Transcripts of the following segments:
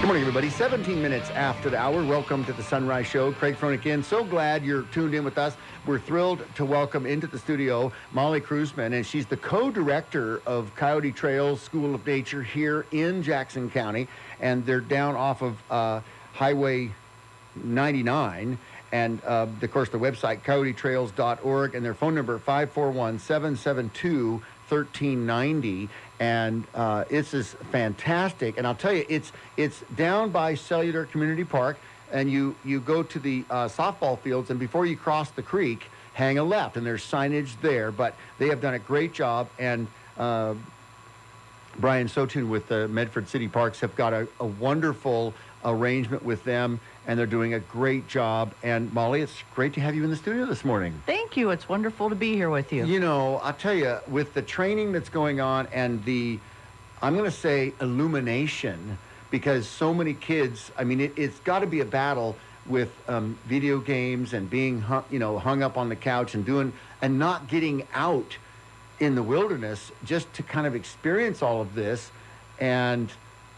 Good morning, everybody. 17 minutes after the hour. Welcome to the Sunrise Show. Craig Froelich in. So glad you're tuned in with us. We're thrilled to welcome into the studio Molly Kreuzman, and she's the co-director of Coyote Trails School of Nature here in Jackson County, and they're down off of Highway 99. And, of course, the website, coyotetrails.org, and their phone number, 541-772-1390. And this is fantastic. And I'll tell you, it's down by Cellular Community Park, and you go to the softball fields, and before you cross the creek, hang a left, and there's signage there. But they have done a great job, and Brian Sotun with the Medford City Parks have got a wonderful arrangement with them, and they're doing a great job. And Molly, it's great to have you in the studio this morning. Thank you. It's wonderful to be here with you. You know, I'll tell you, with the training that's going on and the, I'm going to say, illumination, because so many kids, I mean, it's got to be a battle with video games and being hung up on the couch and not getting out in the wilderness just to kind of experience all of this. And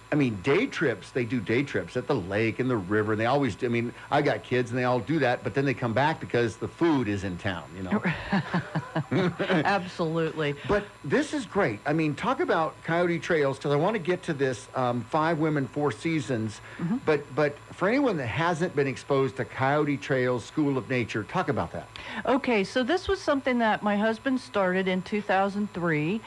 I mean, day trips, they do day trips at the lake and the river. And they always do. I mean, I got kids and they all do that, but then they come back because the food is in town, you know. Absolutely. But this is great. I mean, talk about Coyote Trails, because I want to get to this 5 Women, 4 Seasons. Mm-hmm. But for anyone that hasn't been exposed to Coyote Trails School of Nature, talk about that. Okay, so this was something that my husband started in 2003.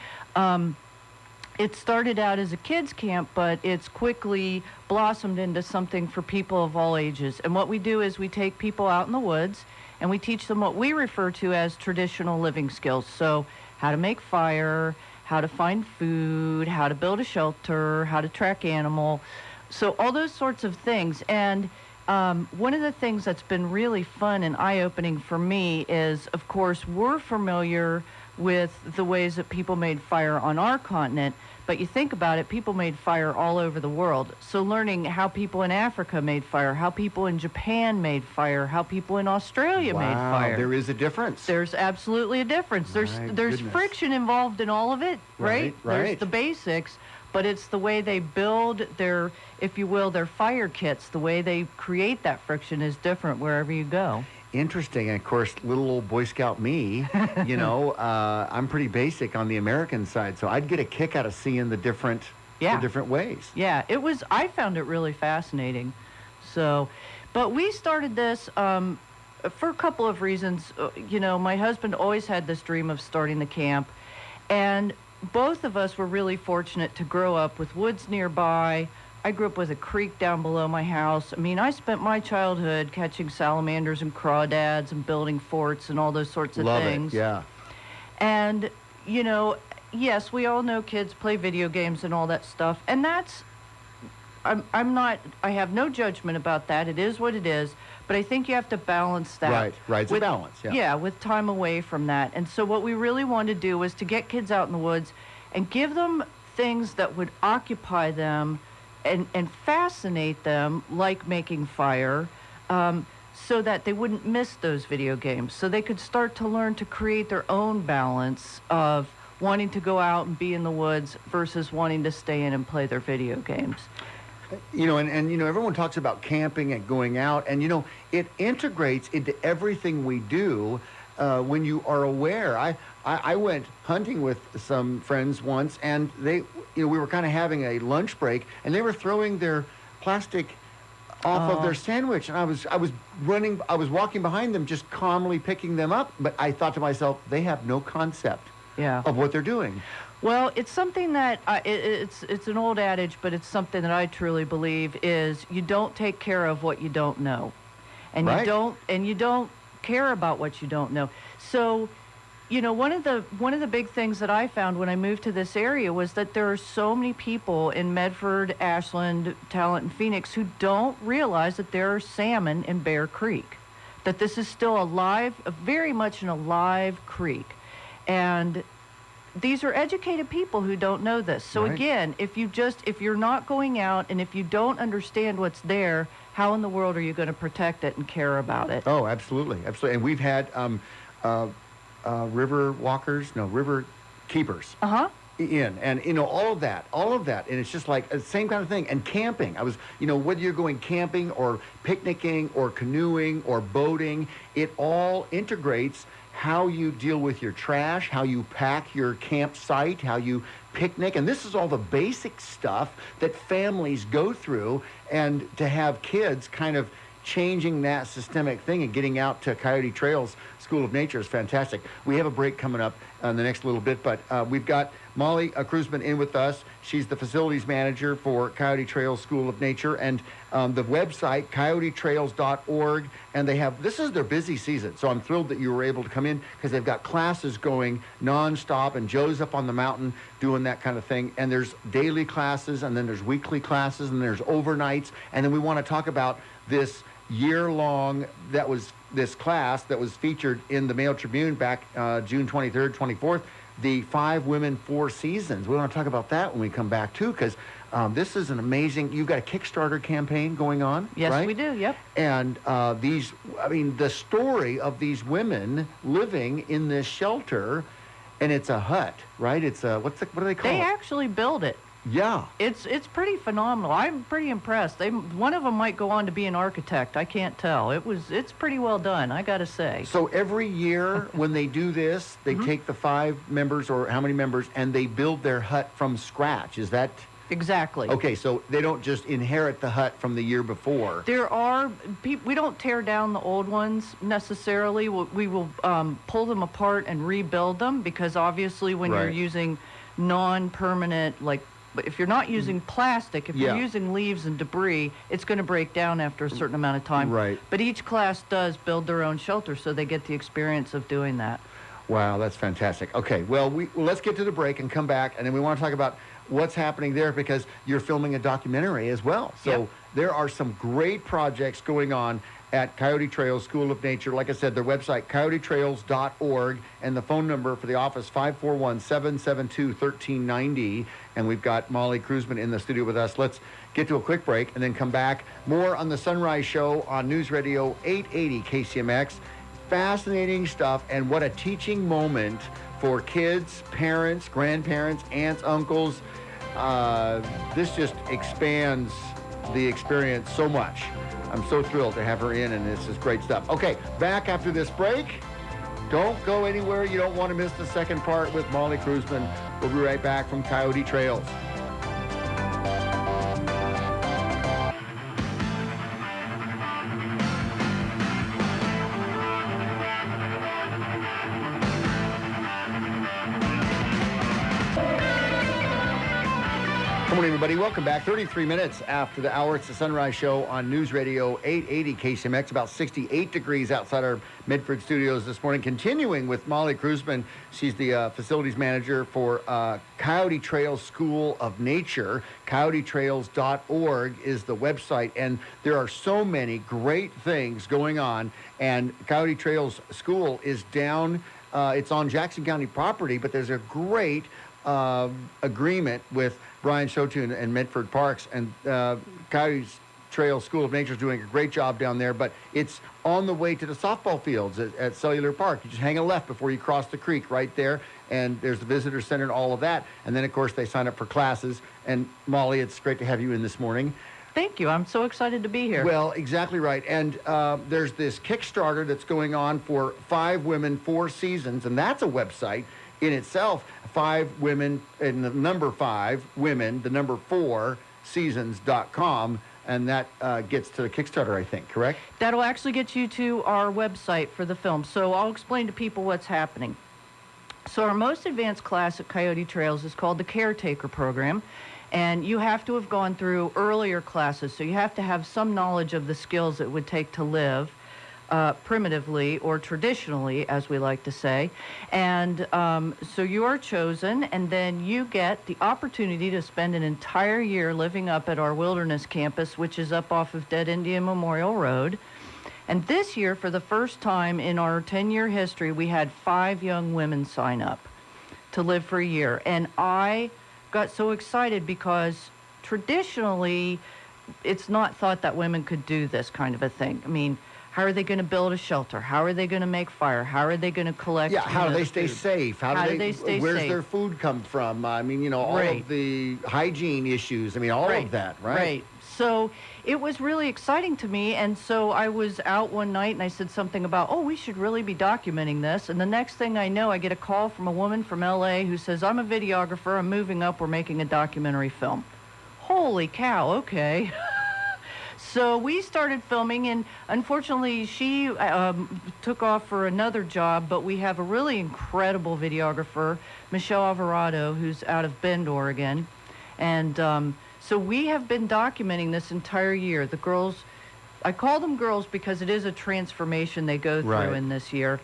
It started out as a kids camp, but it's quickly blossomed into something for people of all ages. And what we do is we take people out in the woods and we teach them what we refer to as traditional living skills. So how to make fire, how to find food, how to build a shelter, how to track animal. So all those sorts of things. And one of the things that's been really fun and eye-opening for me is, of course, we're familiar with the ways that people made fire on our continent, but you think about it, people made fire all over the world. So learning how people in Africa made fire, how people in Japan made fire, how people in Australia made fire. There is a difference. There's absolutely a difference. There's friction involved in all of it, right? There's the basics, but it's the way they build their, if you will, their fire kits. The way they create that friction is different wherever you go. Interesting. And of course, little old Boy Scout me, I'm pretty basic on the American side, so I'd get a kick out of seeing the different ways. Yeah, I found it really fascinating. So, but we started this for a couple of reasons. My husband always had this dream of starting the camp, and both of us were really fortunate to grow up with woods nearby. I grew up with a creek down below my house. I mean, I spent my childhood catching salamanders and crawdads and building forts and all those sorts of things. Love it, yeah. And, yes, we all know kids play video games and all that stuff. And that's, I have no judgment about that. It is what it is. But I think you have to balance that. Right. It's a balance, yeah. Yeah, with time away from that. And so what we really wanted to do was to get kids out in the woods and give them things that would occupy them and fascinate them, like making fire, so that they wouldn't miss those video games. So they could start to learn to create their own balance of wanting to go out and be in the woods versus wanting to stay in and play their video games. Everyone talks about camping and going out, and, it integrates into everything we do when you are aware. I went hunting with some friends once, and we were kind of having a lunch break, and they were throwing their plastic off of their sandwich, and I was walking behind them, just calmly picking them up, but I thought to myself, they have no concept of what they're doing. Well, it's something that it's an old adage, but it's something that I truly believe is you don't take care of what you don't know, and you don't care about what you don't know. So, one of the big things that I found when I moved to this area was that there are so many people in Medford, Ashland, Talent, and Phoenix who don't realize that there are salmon in Bear Creek, that this is still very much an alive creek. And these are educated people who don't know this. So again, if you're not going out and if you don't understand what's there, how in the world are you going to protect it and care about it? Oh, absolutely. And we've had river keepers. in, and all of that, and it's just like the same kind of thing. And camping, I was, whether you're going camping or picnicking or canoeing or boating, it all integrates how you deal with your trash, how you pack your campsite, how you picnic, and this is all the basic stuff that families go through. And to have kids kind of changing that systemic thing and getting out to Coyote Trails School of Nature is fantastic. We have a break coming up in the next little bit, but we've got Molly Kreuzman in with us. She's the facilities manager for Coyote Trails School of Nature, and the website, coyotetrails.org, and this is their busy season, so I'm thrilled that you were able to come in because they've got classes going nonstop, and Joe's up on the mountain doing that kind of thing, and there's daily classes, and then there's weekly classes, and there's overnights, and then we want to talk about this year-long, this class that was featured in the Mail Tribune back June 23rd, 24th, the 5 Women, 4 Seasons. We want to talk about that when we come back, too, because this is an amazing, you've got a Kickstarter campaign going on, yes, right? We do, yep. And the story of these women living in this shelter, and it's a hut, right? It's a, what do they call it? They actually build it. Yeah. It's pretty phenomenal. I'm pretty impressed. One of them might go on to be an architect. I can't tell. It's pretty well done, I got to say. So every year when they do this, they take the 5 members, or how many members, and they build their hut from scratch. Is that... Exactly. Okay, so they don't just inherit the hut from the year before. There are people, we don't tear down the old ones necessarily. We will pull them apart and rebuild them, because obviously when you're using non-permanent, like, if you're not using plastic, if you're using leaves and debris, it's going to break down after a certain amount of time. Right. But each class does build their own shelter, so they get the experience of doing that. Wow, that's fantastic. Okay, well, let's get to the break and come back, and then we want to talk about what's happening there, because you're filming a documentary as well. So there are some great projects going on at Coyote Trails School of Nature. Like I said, their website, coyotetrails.org, and the phone number for the office, 541-772-1390. And we've got Molly Kreuzman in the studio with us. Let's get to a quick break and then come back. More on the Sunrise Show on News Radio 880 KCMX. Fascinating stuff, and what a teaching moment for kids, parents, grandparents, aunts, uncles. This just expands the experience so much. I'm so thrilled to have her in, and this is great stuff. Okay, back after this break. Don't go anywhere. You don't want to miss the second part with Molly Kreuzman. We'll be right back from Coyote Trails. Good morning, everybody. Welcome back. 33 minutes after the hour. It's the Sunrise Show on News Radio 880 KCMX. About 68 degrees outside our Medford studios this morning. Continuing with Molly Kreuzman. She's the facilities manager for Coyote Trails School of Nature. Coyotetrails.org is the website. And there are so many great things going on. And Coyote Trails School is down. It's on Jackson County property, but there's a great agreement with Brian Shotun and Medford Parks, and Coyote Trails School of Nature is doing a great job down there, but it's on the way to the softball fields at Cellular Park. You just hang a left before you cross the creek right there, and there's the visitor center and all of that. And then, of course, they sign up for classes. And Molly, it's great to have you in this morning. Thank you. I'm so excited to be here. Well, exactly right. And there's this Kickstarter that's going on for 5 Women, 4 Seasons, and that's a website in itself. 5 Women, and the number 5 Women, the number 4 Seasons.com, and that gets to the Kickstarter, I think, correct? That'll actually get you to our website for the film. So I'll explain to people what's happening. So our most advanced class at Coyote Trails is called the Caretaker Program, and you have to have gone through earlier classes, so you have to have some knowledge of the skills it would take to live primitively or traditionally, as we like to say. And so you are chosen, and then you get the opportunity to spend an entire year living up at our wilderness campus, which is up off of Dead Indian Memorial Road. And this year, for the first time in our 10-year history, we had 5 young women sign up to live for a year. And I got so excited because traditionally, it's not thought that women could do this kind of a thing. I mean, How are they going to build a shelter? How are they going to make fire? How are they going to collect? Yeah, how do they stay safe? How do they stay where's safe? their food come from? I mean, all Right. of the hygiene issues. I mean, all of that, right? Right. So it was really exciting to me. And so I was out one night and I said something about, oh, we should really be documenting this. And the next thing I know, I get a call from a woman from LA who says, I'm a videographer. I'm moving up. We're making a documentary film. Holy cow. Okay. So we started filming, and unfortunately, she took off for another job, but we have a really incredible videographer, Michelle Alvarado, who's out of Bend, Oregon. And so we have been documenting this entire year. The girls, I call them girls because it is a transformation they go through in this year.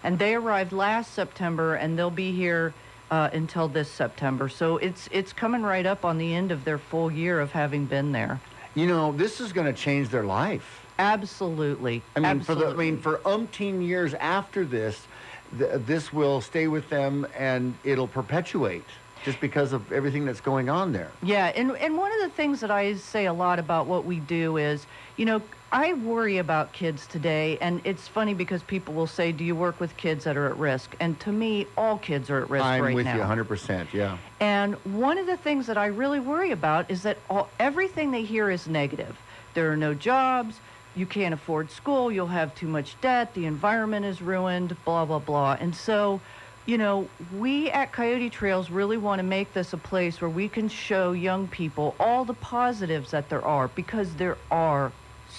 And they arrived last September, and they'll be here until this September. So it's coming right up on the end of their full year of having been there. You know, this is going to change their life. Absolutely. I mean, Absolutely. for umpteen years after this, this will stay with them and it'll perpetuate just because of everything that's going on there. Yeah, and one of the things that I say a lot about what we do is, you know, I worry about kids today, and it's funny because people will say, do you work with kids that are at risk? And to me, all kids are at risk right now. I'm with you 100%, yeah. And one of the things that I really worry about is that everything they hear is negative. There are no jobs, you can't afford school, you'll have too much debt, the environment is ruined, blah, blah, blah. And so, you know, we at Coyote Trails really want to make this a place where we can show young people all the positives that there are, because there are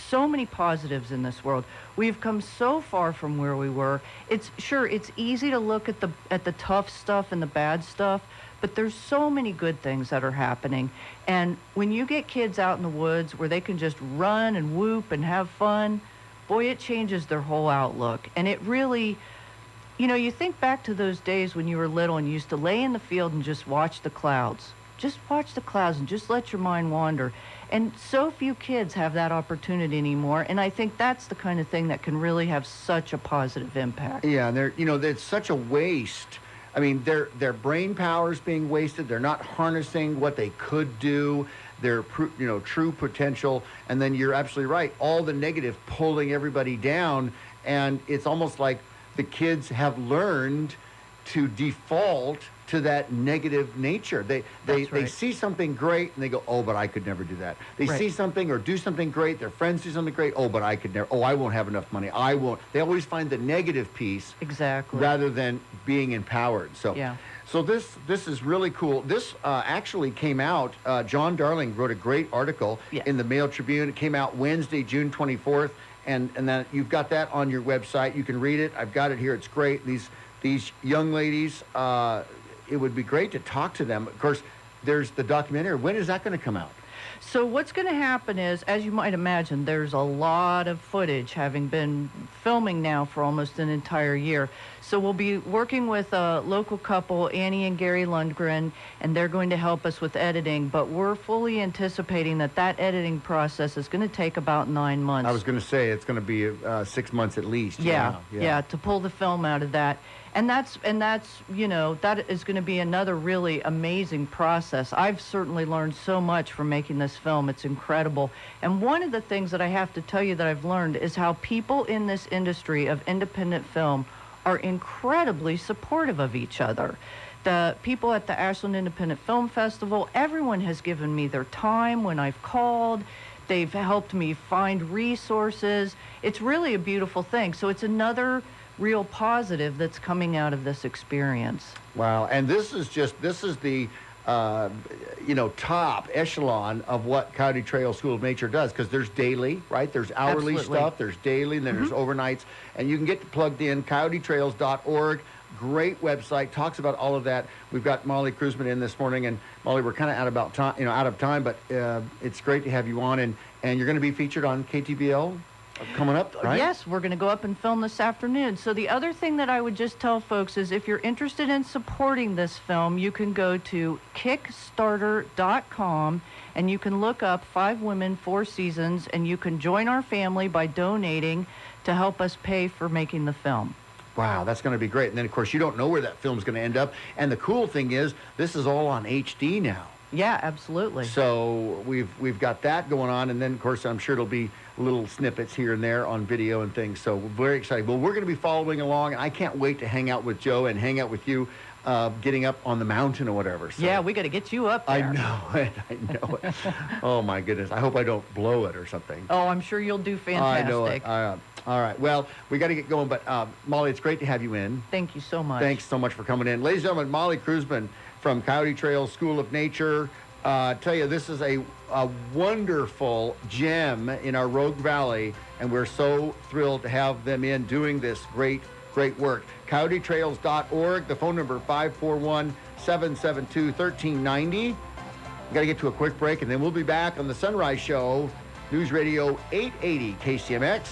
so many positives in this world. We've come so far from where we were. It's easy to look at the tough stuff and the bad stuff, but there's so many good things that are happening. And when you get kids out in the woods where they can just run and whoop and have fun, boy, it changes their whole outlook. And it really, you know, you think back to those days when you were little and you used to lay in the field and just watch the clouds. Just watch the clouds and just let your mind wander. And so few kids have that opportunity anymore. And I think that's the kind of thing that can really have such a positive impact. Yeah, and it's such a waste. I mean, their brain power is being wasted. They're not harnessing what they could do, their true potential. And then you're absolutely right. All the negative pulling everybody down. And it's almost like the kids have learned to default to that negative nature. They see something great and they go, oh, but I could never do that. They see something or do something great, their friends do something great, oh, but I could never, oh, I won't have enough money, I won't. They always find the negative piece rather than being empowered. So yeah. So this is really cool. This actually came out, John Darling wrote a great article in the Mail Tribune. It came out Wednesday, June 24th, and then you've got that on your website. You can read it. I've got it here. It's great. These young ladies, it would be great to talk to them. Of course, there's the documentary. When is that going to come out? So what's going to happen is, as you might imagine, there's a lot of footage having been filming now for almost an entire year. So we'll be working with a local couple, Annie and Gary Lundgren, and they're going to help us with editing. But we're fully anticipating that editing process is going to take about 9 months. I was going to say it's going to be 6 months at least. Yeah, to pull the film out of that. And that's that is going to be another really amazing process. I've certainly learned so much from making this film. It's incredible. And one of the things that I have to tell you that I've learned is how people in this industry of independent film are incredibly supportive of each other. The people at the Ashland Independent Film Festival, everyone has given me their time when I've called. They've helped me find resources. It's really a beautiful thing. So it's another real positive that's coming out of this experience. Wow, and this is the top echelon of what Coyote Trail School of Nature does, because there's daily, right? There's hourly stuff, there's daily, and then there's overnights, and you can get plugged in, coyotetrails.org. Great website, talks about all of that. We've got Molly Kreuzman in this morning, and Molly, we're kind of out of time, but it's great to have you on, and you're going to be featured on KTBL coming up, right? Yes, we're going to go up and film this afternoon. So the other thing that I would just tell folks is, if you're interested in supporting this film, you can go to Kickstarter.com and you can look up 5 Women, 4 Seasons, and you can join our family by donating to help us pay for making the film. Wow, that's going to be great. And then, of course, you don't know where that film's going to end up. And the cool thing is, this is all on HD now. Yeah, absolutely. So we've got that going on, and then, of course, I'm sure it'll be little snippets here and there on video and things. So we're very excited. Well, we're going to be following along, and I can't wait to hang out with Joe and hang out with you, getting up on the mountain or whatever. So Yeah, we got to get you up there. I know it. I know it. Oh, my goodness. I hope I don't blow it or something. Oh, I'm sure you'll do fantastic. I know it. All right. Well, we got to get going, but Molly, it's great to have you in. Thank you so much. Thanks so much for coming in. Ladies and gentlemen, Molly Kreuzman from Coyote Trails School of Nature. Tell you, this is a wonderful gem in our Rogue Valley, and we're so thrilled to have them in doing this great work. CoyoteTrails.org, the phone number 541-772-1390. We got to get to a quick break, and then we'll be back on the Sunrise Show, News Radio 880 KCMX.